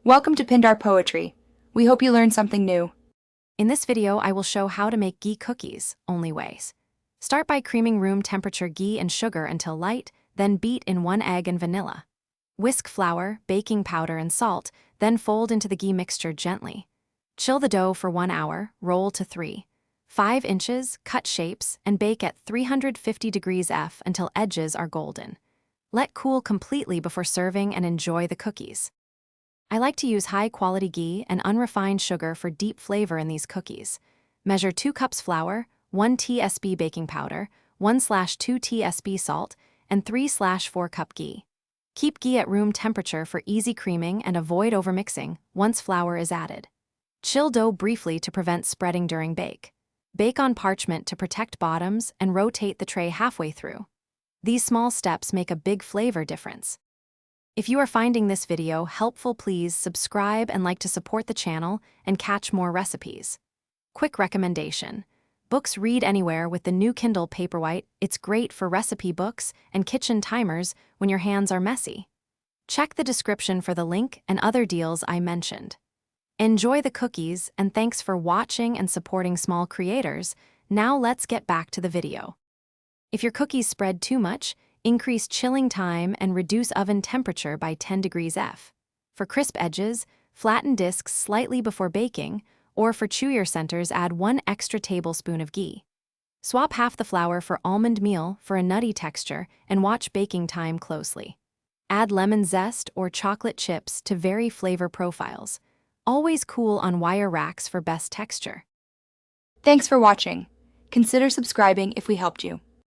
Welcome to Pindar Poetry. We hope you learned something new. In this video, I will show how to make ghee cookies, only ways. Start by creaming room temperature ghee and sugar until light, then beat in 1 egg and vanilla. Whisk flour, baking powder, and salt, then fold into the ghee mixture gently. Chill the dough for 1 hour, roll to 3.5 inches, cut shapes, and bake at 350 degrees F until edges are golden. Let cool completely before serving and enjoy the cookies. I like to use high-quality ghee and unrefined sugar for deep flavor in these cookies. Measure 2 cups flour, 1 tsp baking powder, 1/2 tsp salt, and 3/4 cup ghee. Keep ghee at room temperature for easy creaming and avoid overmixing once flour is added. Chill dough briefly to prevent spreading during bake. Bake on parchment to protect bottoms and rotate the tray halfway through. These small steps make a big flavor difference. If you are finding this video helpful, please subscribe and like to support the channel and catch more recipes. Quick recommendation: books read anywhere with the new Kindle Paperwhite. It's great for recipe books and kitchen timers when your hands are messy. Check the description for the link and other deals I mentioned. Enjoy the cookies, and thanks for watching and supporting small creators. Now let's get back to the video. If your cookies spread too much, increase chilling time and reduce oven temperature by 10 degrees F. For crisp edges, flatten discs slightly before baking, or for chewier centers, add 1 extra tablespoon of ghee. Swap half the flour for almond meal for a nutty texture and watch baking time closely. Add lemon zest or chocolate chips to vary flavor profiles. Always cool on wire racks for best texture. Thanks for watching. Consider subscribing if we helped you.